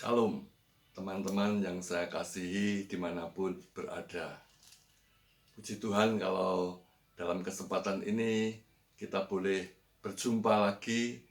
Shalom, teman-teman yang saya kasihi dimanapun berada. Puji Tuhan kalau dalam kesempatan ini kita boleh berjumpa lagi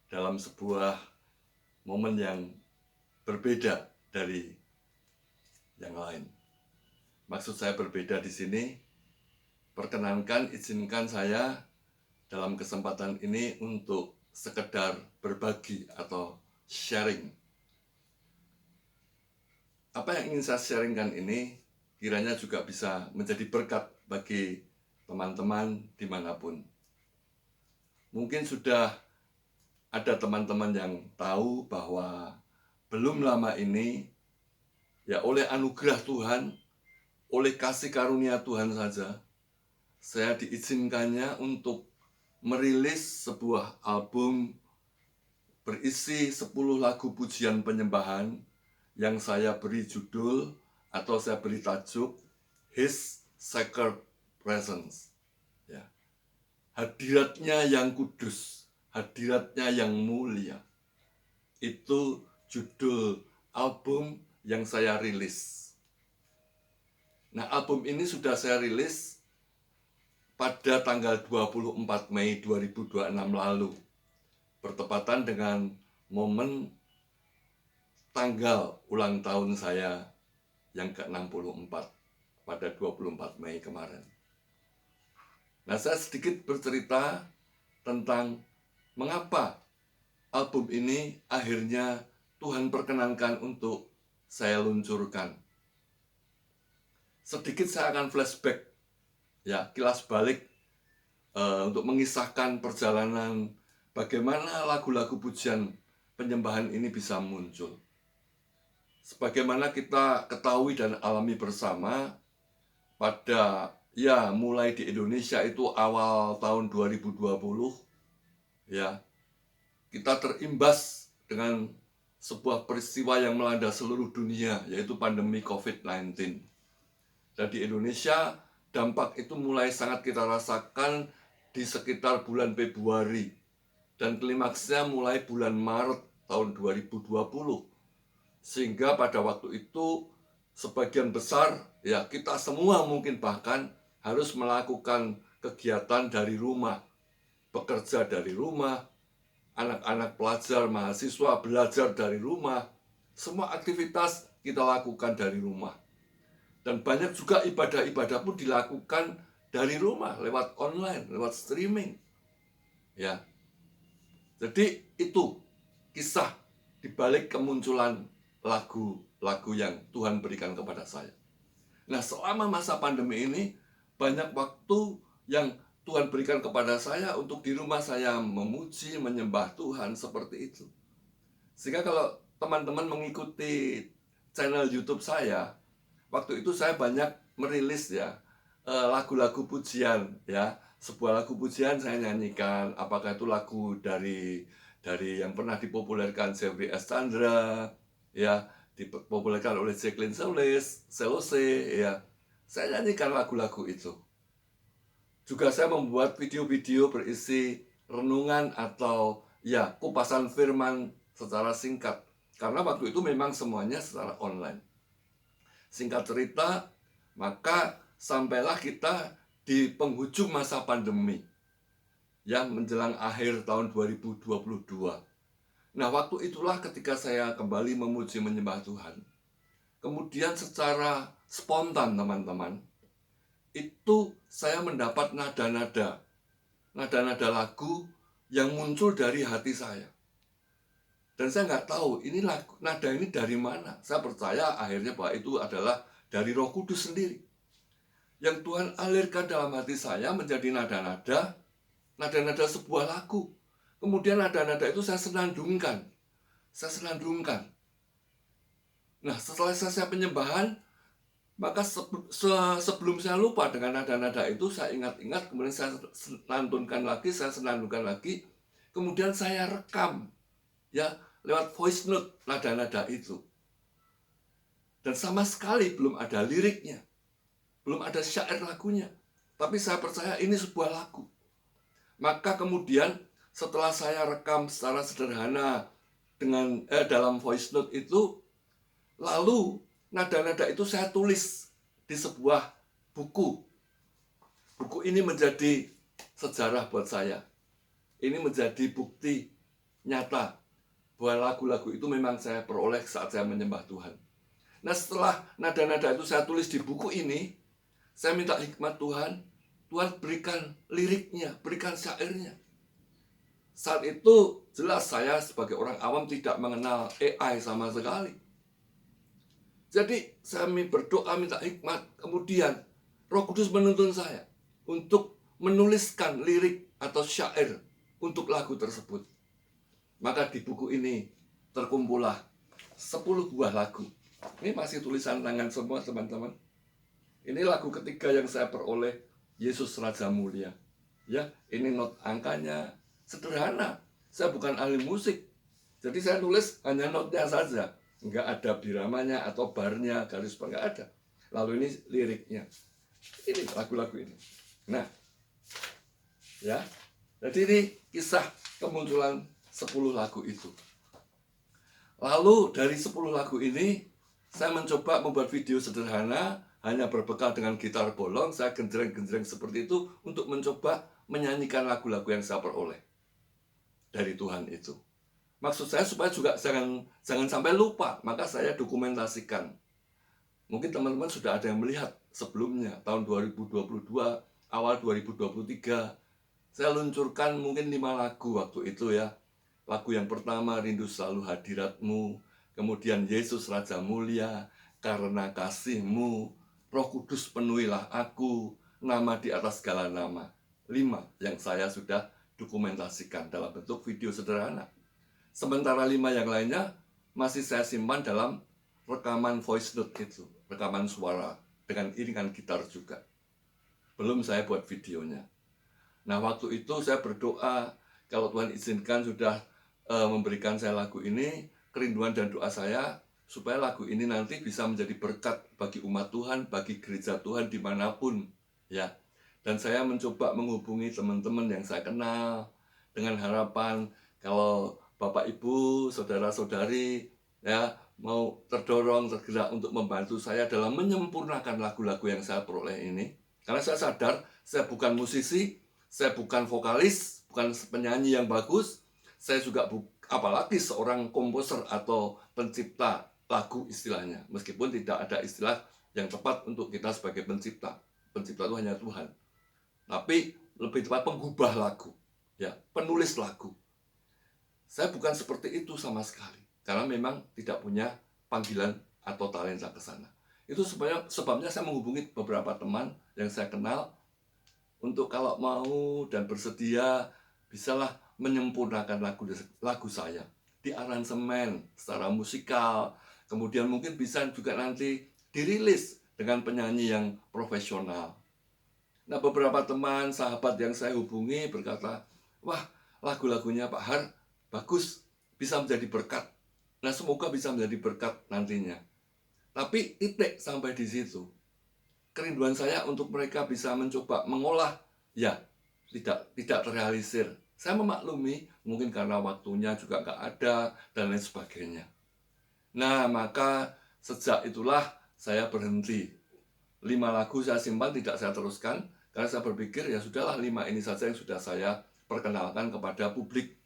dalam sebuah momen yang berbeda dari yang lain. Maksud saya berbeda di sini, izinkan saya dalam kesempatan ini untuk sekedar berbagi atau sharing. Apa yang ingin saya sharingkan ini kiranya juga bisa menjadi berkat bagi teman-teman dimanapun. Mungkin sudah ada teman-teman yang tahu bahwa belum lama ini, ya oleh anugerah Tuhan, oleh kasih karunia Tuhan saja, saya diizinkannya untuk merilis sebuah album berisi 10 lagu pujian penyembahan yang saya beri judul atau saya beri tajuk His Sacred Presence. Ya. Hadiratnya yang kudus, hadiratnya yang mulia. Itu judul album yang saya rilis. Nah, album ini sudah saya rilis pada tanggal 24 Mei 2026 lalu. Bertepatan dengan momen tanggal ulang tahun saya yang ke-64 pada 24 Mei kemarin. Nah, saya sedikit bercerita tentang mengapa album ini akhirnya Tuhan perkenankan untuk saya luncurkan. Sedikit saya akan flashback, ya, kilas balik untuk mengisahkan perjalanan bagaimana lagu-lagu pujian penyembahan ini bisa muncul. Sebagaimana kita ketahui dan alami bersama, pada mulai di Indonesia itu awal tahun 2020, ya, kita terimbas dengan sebuah peristiwa yang melanda seluruh dunia, yaitu pandemi COVID-19. Dan di Indonesia, dampak itu mulai sangat kita rasakan di sekitar bulan Februari, dan klimaksnya mulai bulan Maret tahun 2020. Sehingga pada waktu itu sebagian besar, ya kita semua mungkin bahkan harus melakukan kegiatan dari rumah, bekerja dari rumah, anak-anak pelajar, mahasiswa belajar dari rumah, semua aktivitas kita lakukan dari rumah. Dan banyak juga ibadah-ibadah pun dilakukan dari rumah, lewat online, lewat streaming. Ya. Jadi itu kisah dibalik kemunculan lagu-lagu yang Tuhan berikan kepada saya. Nah, selama masa pandemi ini, banyak waktu yang Tuhan berikan kepada saya untuk di rumah saya memuji, menyembah Tuhan seperti itu. Sehingga kalau teman-teman mengikuti channel YouTube saya, waktu itu saya banyak merilis lagu-lagu pujian, ya. Sebuah lagu pujian saya nyanyikan, apakah itu lagu dari yang pernah dipopulerkan Jeffrey S. Chandra, ya, dipopulerkan oleh Jacqueline Selose, ya. Saya nyanyikan lagu-lagu itu. Juga saya membuat video-video berisi renungan atau kupasan firman secara singkat. Karena waktu itu memang semuanya secara online. Singkat cerita, maka sampailah kita di penghujung masa pandemi yang menjelang akhir tahun 2022. Nah, waktu itulah ketika saya kembali memuji menyembah Tuhan. Kemudian secara spontan, teman-teman, itu saya mendapat nada-nada lagu yang muncul dari hati saya. Dan saya nggak tahu ini nada ini dari mana. Saya percaya akhirnya bahwa itu adalah dari Roh Kudus sendiri, yang Tuhan alirkan dalam hati saya menjadi nada-nada sebuah lagu. Kemudian nada-nada itu saya senandungkan. Nah, setelah saya penyembahan, maka sebelum saya lupa dengan nada-nada itu, saya ingat-ingat, kemudian saya senandungkan lagi, kemudian saya rekam, ya, lewat voice note nada-nada itu. Dan sama sekali belum ada liriknya, belum ada syair lagunya, tapi saya percaya ini sebuah lagu. Maka kemudian setelah saya rekam secara sederhana dalam voice note itu, lalu nada-nada itu saya tulis di sebuah buku. Buku ini menjadi sejarah buat saya. Ini menjadi bukti nyata bahwa lagu-lagu itu memang saya peroleh saat saya menyembah Tuhan. Nah, setelah nada-nada itu saya tulis di buku ini, saya minta hikmat Tuhan. Tuhan berikan liriknya, berikan syairnya. Saat itu jelas saya sebagai orang awam tidak mengenal AI sama sekali. Jadi saya berdoa minta hikmat. Kemudian Roh Kudus menuntun saya untuk menuliskan lirik atau syair untuk lagu tersebut. Maka di buku ini terkumpullah 10 buah lagu. Ini masih tulisan tangan semua teman-teman. Ini lagu ketiga yang saya peroleh, Yesus Raja Mulia. Ya, ini not angkanya sederhana. Saya bukan ahli musik. Jadi saya nulis hanya notnya saja. Enggak ada biramanya atau barnya, garis bar, enggak ada. Lalu ini liriknya. Ini lagu-lagu ini. Nah, ya. Jadi ini kisah kemunculan 10 lagu itu. Lalu dari 10 lagu ini, saya mencoba membuat video sederhana, hanya berbekal dengan gitar bolong, saya genjreng-genjreng seperti itu untuk mencoba menyanyikan lagu-lagu yang saya peroleh dari Tuhan itu. Maksud saya supaya juga jangan sampai lupa, maka saya dokumentasikan. Mungkin teman-teman sudah ada yang melihat sebelumnya, tahun 2022, awal 2023, saya luncurkan mungkin 5 lagu waktu itu ya. Lagu yang pertama, Rindu Selalu Hadirat-Mu, kemudian Yesus Raja Mulia, Karena Kasih-Mu, Roh Kudus Penuhilah Aku, Nama di Atas Segala Nama. 5 yang saya sudah dokumentasikan dalam bentuk video sederhana. Sementara 5 yang lainnya masih saya simpan dalam rekaman voice note itu, rekaman suara dengan iringan gitar juga. Belum saya buat videonya. Nah, waktu itu saya berdoa, kalau Tuhan izinkan sudah memberikan saya lagu ini, kerinduan dan doa saya supaya lagu ini nanti bisa menjadi berkat bagi umat Tuhan, bagi gereja Tuhan dimanapun, ya. Dan saya mencoba menghubungi teman-teman yang saya kenal dengan harapan kalau Bapak Ibu, saudara-saudari, ya, mau tergerak untuk membantu saya dalam menyempurnakan lagu-lagu yang saya peroleh ini. Karena saya sadar saya bukan musisi, saya bukan vokalis, bukan penyanyi yang bagus, saya juga apalagi seorang komposer atau pencipta lagu istilahnya. Meskipun tidak ada istilah yang tepat untuk kita sebagai pencipta. Pencipta itu hanya Tuhan. Tapi lebih tepat penggubah lagu, ya, penulis lagu. Saya bukan seperti itu sama sekali. Karena memang tidak punya panggilan atau talenta ke sana. Itu sebabnya saya menghubungi beberapa teman yang saya kenal untuk kalau mau dan bersedia bisalah menyempurnakan lagu saya di aransemen secara musikal, kemudian mungkin bisa juga nanti dirilis dengan penyanyi yang profesional. Nah, beberapa teman, sahabat yang saya hubungi berkata, wah, lagu-lagunya Pak Har bagus, bisa menjadi berkat. Nah, semoga bisa menjadi berkat nantinya. Tapi titik sampai di situ. Kerinduan saya untuk mereka bisa mencoba mengolah, ya, tidak terrealisir. Saya memaklumi, mungkin karena waktunya juga nggak ada, dan lain sebagainya. Nah, maka sejak itulah saya berhenti. 5 lagu saya simpan, tidak saya teruskan, karena saya berpikir, ya sudahlah 5 ini saja yang sudah saya perkenalkan kepada publik.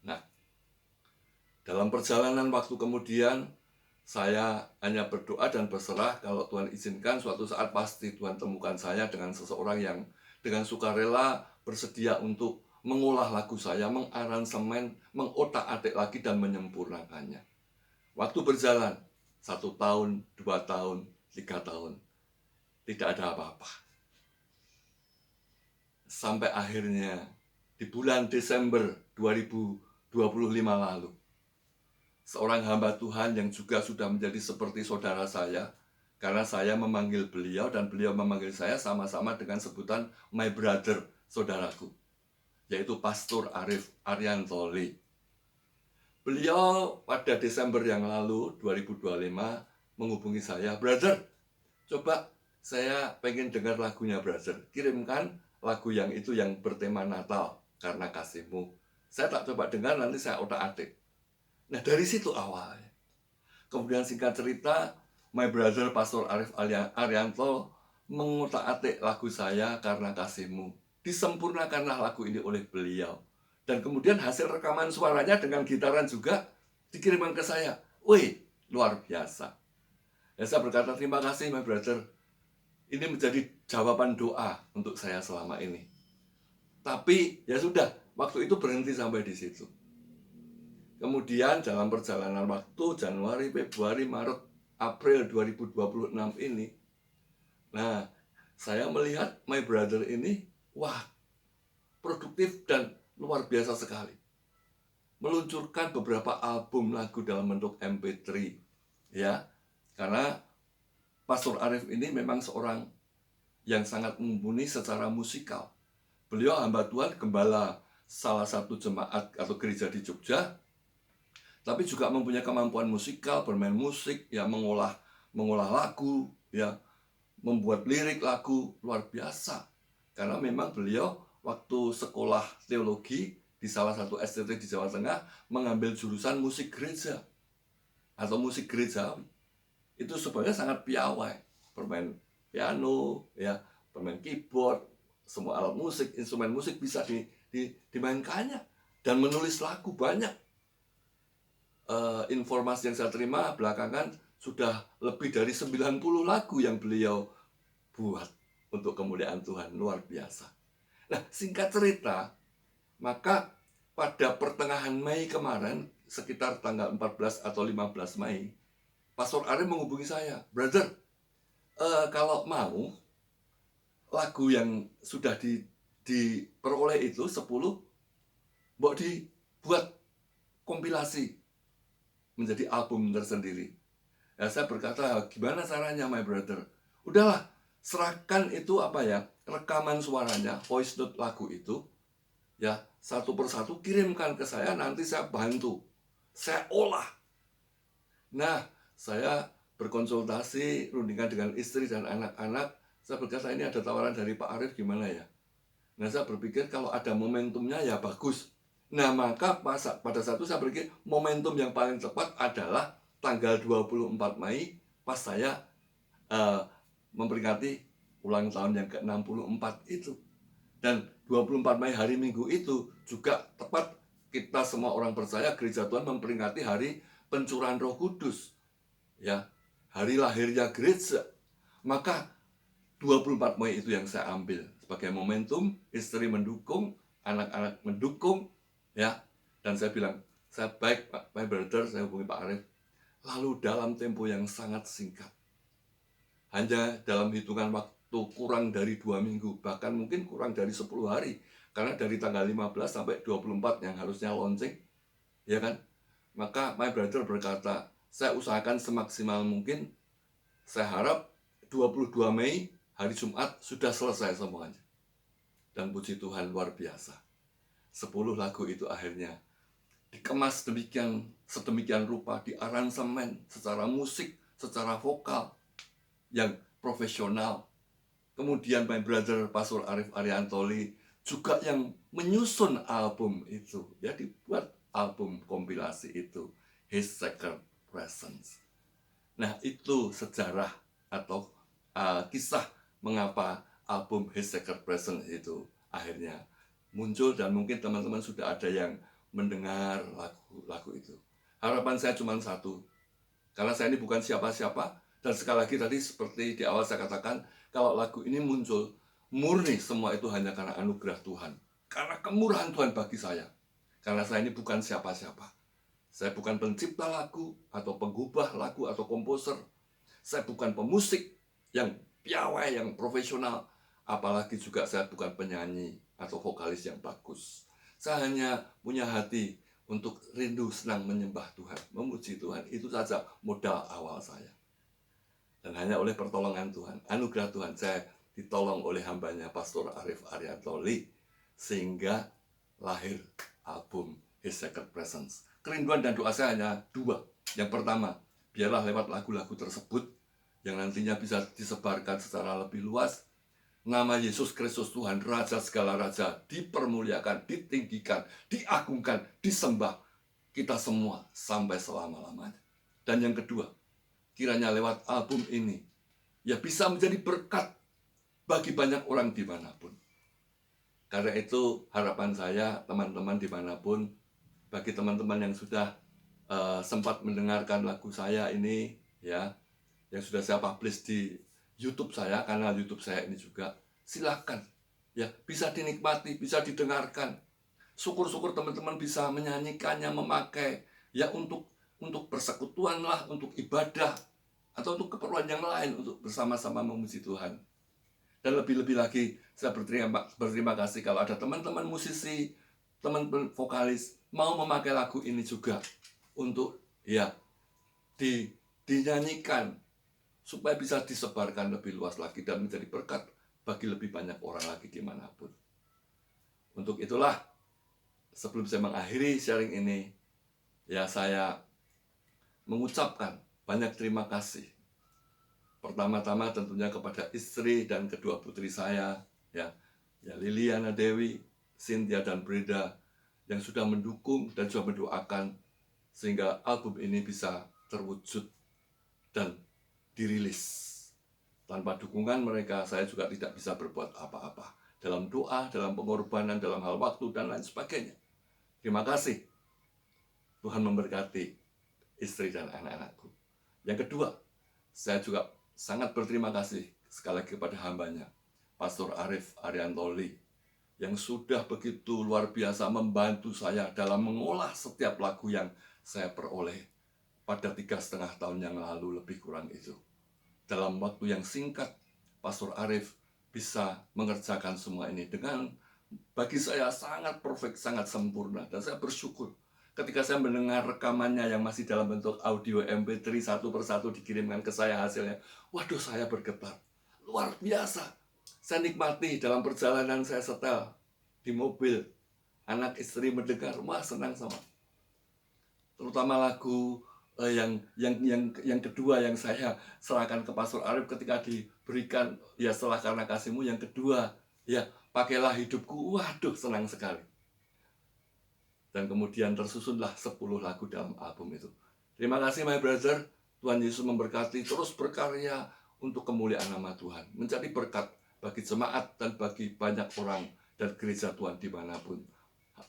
Nah, dalam perjalanan waktu kemudian, saya hanya berdoa dan berserah kalau Tuhan izinkan suatu saat pasti Tuhan temukan saya dengan seseorang yang dengan sukarela bersedia untuk mengolah lagu saya, mengaransemen, mengotak-atik lagi dan menyempurnakannya. Waktu berjalan 1 tahun, 2 tahun, 3 tahun, tidak ada apa-apa. Sampai akhirnya di bulan Desember 2025 lalu, seorang hamba Tuhan yang juga sudah menjadi seperti saudara saya, karena saya memanggil beliau dan beliau memanggil saya sama-sama dengan sebutan my brother, saudaraku, yaitu Pastor Arif Ariantoli. Beliau pada Desember yang lalu 2025 menghubungi saya, brother, coba saya pengen dengar lagunya brother, kirimkan lagu yang itu yang bertema Natal, Karena Kasih-Mu. Saya tak coba dengar, nanti saya otak-atik. Nah, dari situ awalnya. Kemudian singkat cerita, my brother Pastor Arif Arianto mengutak-atik lagu saya Karena Kasihmu. Disempurnakanlah lagu ini oleh beliau. Dan kemudian hasil rekaman suaranya dengan gitaran juga dikirimkan ke saya. Wih, luar biasa. Ya, saya berkata terima kasih my brother. Ini menjadi jawaban doa untuk saya selama ini. Tapi ya sudah, waktu itu berhenti sampai di situ. Kemudian dalam perjalanan waktu Januari, Februari, Maret, April 2026 ini, nah, saya melihat my brother ini, wah, produktif dan luar biasa sekali. Meluncurkan beberapa album lagu dalam bentuk MP3, ya, karena Pastor Arif ini memang seorang yang sangat mumpuni secara musikal. Beliau hamba Tuhan, gembala salah satu jemaat atau gereja di Jogja, tapi juga mempunyai kemampuan musikal, bermain musik, ya, mengolah lagu, ya, membuat lirik lagu luar biasa. Karena memang beliau waktu sekolah teologi di salah satu STT di Jawa Tengah mengambil jurusan musik gereja atau musik gerejawi. Itu sebenarnya sangat piawai, bermain piano, ya, bermain keyboard, semua alat musik, instrumen musik bisa dimainkannya, dan menulis lagu banyak. Informasi yang saya terima belakangan sudah lebih dari 90 lagu yang beliau buat untuk kemuliaan Tuhan, luar biasa. Nah, singkat cerita, maka pada pertengahan Mei kemarin, sekitar tanggal 14 atau 15 Mei, Pastor Arif menghubungi saya, brother, kalau mau lagu yang sudah diperoleh itu 10, mau dibuat kompilasi menjadi album tersendiri. Ya, saya berkata, gimana caranya my brother? Udahlah, serahkan itu rekaman suaranya, voice note lagu itu, ya, satu persatu kirimkan ke saya, nanti saya bantu, saya olah. Nah, saya berkonsultasi, rundingan dengan istri dan anak-anak. Saya berkata, ini ada tawaran dari Pak Arif, gimana ya? Nah, saya berpikir kalau ada momentumnya ya bagus. Nah, maka pada saat itu saya berpikir momentum yang paling tepat adalah tanggal 24 Mei pas saya memperingati ulang tahun yang ke-64 itu. Dan 24 Mei hari Minggu itu juga tepat kita semua orang percaya gereja Tuhan memperingati hari pencurahan Roh Kudus. Ya, hari lahirnya gereja. Maka 24 Mei itu yang saya ambil sebagai momentum, istri mendukung, anak-anak mendukung, ya. Dan saya bilang, saya baik Pak, my brother, saya hubungi Pak Arif. Lalu dalam tempo yang sangat singkat, hanya dalam hitungan waktu kurang dari 2 minggu, bahkan mungkin kurang dari 10 hari, karena dari tanggal 15 sampai 24 yang harusnya launching, ya kan. Maka my brother berkata, saya usahakan semaksimal mungkin, saya harap 22 Mei hari Jumat sudah selesai semuanya. Dan puji Tuhan, luar biasa, 10 lagu itu akhirnya dikemas sedemikian rupa, diaransemen secara musik, secara vokal yang profesional. Kemudian my brother Pastor Arif Ariantoli juga yang menyusun album itu, ya, dibuat album kompilasi itu, His Sacred Presence. Nah, itu sejarah atau kisah mengapa album His Sacred Presence itu akhirnya muncul, dan mungkin teman-teman sudah ada yang mendengar lagu itu. Harapan saya cuma satu, karena saya ini bukan siapa-siapa, dan sekali lagi tadi seperti di awal saya katakan, kalau lagu ini muncul, murni semua itu hanya karena anugerah Tuhan, karena kemurahan Tuhan bagi saya. Karena saya ini bukan siapa-siapa. Saya bukan pencipta lagu, atau penggubah lagu, atau komposer. Saya bukan pemusik yang piawai, yang profesional. Apalagi juga saya bukan penyanyi atau vokalis yang bagus. Saya hanya punya hati untuk rindu senang menyembah Tuhan, memuji Tuhan. Itu saja modal awal saya. Dan hanya oleh pertolongan Tuhan, anugerah Tuhan, saya ditolong oleh hambanya Pastor Arif Ariantoli, sehingga lahir album His Sacred Presence. Kerinduan dan doa saya hanya dua. Yang pertama, biarlah lewat lagu-lagu tersebut yang nantinya bisa disebarkan secara lebih luas, nama Yesus Kristus Tuhan, Raja segala raja, dipermuliakan, ditinggikan, diagungkan, disembah kita semua sampai selama-lamanya. Dan yang kedua, kiranya lewat album ini, ya bisa menjadi berkat bagi banyak orang dimanapun. Karena itu harapan saya, teman-teman dimanapun, bagi teman-teman yang sudah sempat mendengarkan lagu saya ini, ya, yang sudah saya publish di YouTube saya, kanal YouTube saya ini juga, silakan, ya, bisa dinikmati, bisa didengarkan. Syukur-syukur teman-teman bisa menyanyikannya, memakai, ya, untuk persekutuan lah, untuk ibadah, atau untuk keperluan yang lain, untuk bersama-sama memuji Tuhan. Dan lebih-lebih lagi, saya berterima kasih kalau ada teman-teman musisi, teman-teman vokalis mau memakai lagu ini juga untuk, ya, dinyanyikan supaya bisa disebarkan lebih luas lagi dan menjadi berkat bagi lebih banyak orang lagi dimanapun. Untuk itulah, sebelum saya mengakhiri sharing ini, ya, saya mengucapkan banyak terima kasih. Pertama-tama tentunya kepada istri dan kedua putri saya, ya Liliana Dewi, Cynthia dan Breda, yang sudah mendukung dan juga mendoakan sehingga album ini bisa terwujud dan dirilis. Tanpa dukungan mereka, saya juga tidak bisa berbuat apa-apa dalam doa, dalam pengorbanan, dalam hal waktu, dan lain sebagainya. Terima kasih. Tuhan memberkati istri dan anak-anakku. Yang kedua, saya juga sangat berterima kasih sekali lagi kepada hambanya, Pastor Arif Ariantoli, yang sudah begitu luar biasa membantu saya dalam mengolah setiap lagu yang saya peroleh pada 3,5 tahun yang lalu, lebih kurang itu. Dalam waktu yang singkat, Pastor Arif bisa mengerjakan semua ini dengan, bagi saya, sangat perfect, sangat sempurna. Dan saya bersyukur ketika saya mendengar rekamannya yang masih dalam bentuk audio MP3 satu persatu dikirimkan ke saya hasilnya. Waduh, saya bergetar. Luar biasa. Saya nikmati dalam perjalanan saya setel di mobil. Anak istri mendengar, wah, senang sama. Terutama lagu yang kedua yang saya serahkan ke Pastor Arif ketika diberikan, ya, setelah Karena Kasih-Mu, yang kedua, ya, Pakailah Hidupku. Waduh, senang sekali. Dan kemudian tersusunlah 10 lagu dalam album itu. Terima kasih my brother. Tuhan Yesus memberkati, terus berkarya untuk kemuliaan nama Tuhan, menjadi berkat bagi jemaat dan bagi banyak orang dan gereja Tuhan dimanapun.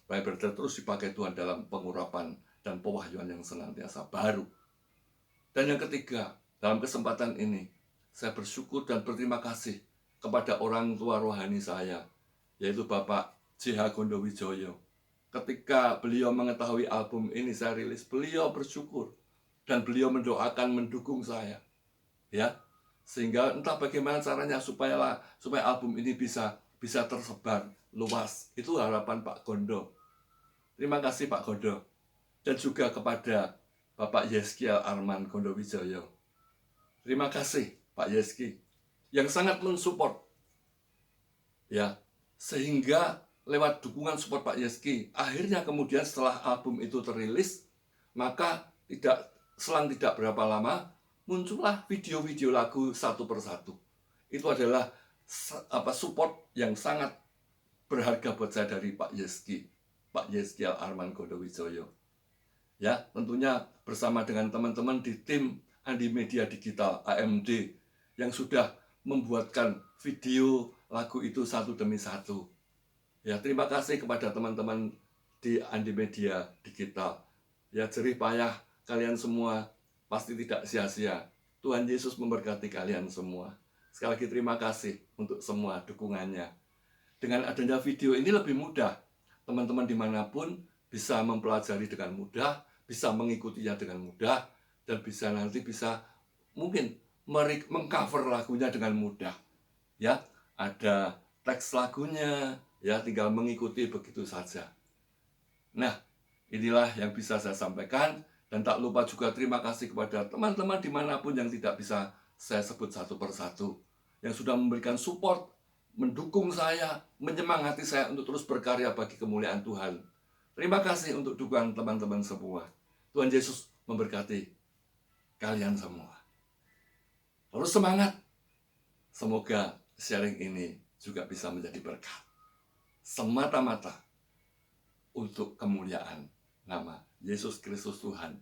My brother terus dipakai Tuhan dalam pengurapan dan pewahyuan yang senantiasa baru. Dan yang ketiga, dalam kesempatan ini, saya bersyukur dan berterima kasih kepada orang tua rohani saya, yaitu Bapak J.H. Gondowijoyo. Ketika beliau mengetahui album ini saya rilis, beliau bersyukur dan beliau mendoakan, mendukung saya, ya, sehingga entah bagaimana caranya supaya album ini bisa tersebar luas. Itu harapan Pak Gondo. Terima kasih Pak Gondo. Dan juga kepada Bapak Yeskiel Arman Gondowijoyo. Terima kasih Pak Yeski yang sangat mensupport, ya, sehingga lewat dukungan support Pak Yeski, akhirnya kemudian setelah album itu terilis, maka selang tidak berapa lama muncullah video-video lagu satu persatu. Itu adalah support yang sangat berharga buat saya dari Pak Yeskiel Arman Gondowijoyo. Ya, tentunya bersama dengan teman-teman di tim Andi Media Digital AMD yang sudah membuatkan video lagu itu satu demi satu. Ya, terima kasih kepada teman-teman di Andi Media Digital. Ya, jerih payah kalian semua pasti tidak sia-sia. Tuhan Yesus memberkati kalian semua. Sekali lagi terima kasih untuk semua dukungannya. Dengan adanya video ini lebih mudah. Teman-teman dimanapun bisa mempelajari dengan mudah, bisa mengikutinya dengan mudah, dan nanti bisa mungkin mengcover lagunya dengan mudah. Ya, ada teks lagunya, ya, tinggal mengikuti begitu saja. Nah, inilah yang bisa saya sampaikan. Dan tak lupa juga terima kasih kepada teman-teman dimanapun yang tidak bisa saya sebut satu persatu, yang sudah memberikan support, mendukung saya, menyemangati saya untuk terus berkarya bagi kemuliaan Tuhan. Terima kasih untuk dukungan teman-teman semua. Tuhan Yesus memberkati kalian semua. Terus semangat. Semoga sharing ini juga bisa menjadi berkat semata-mata untuk kemuliaan nama Yesus Kristus Tuhan,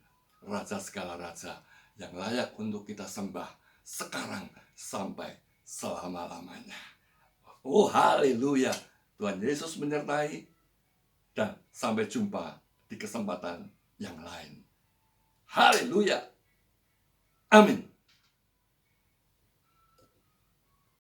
Raja segala raja, yang layak untuk kita sembah sekarang sampai selama-lamanya. Oh haleluya, Tuhan Yesus menyertai, dan sampai jumpa di kesempatan yang lain. Haleluya, amin.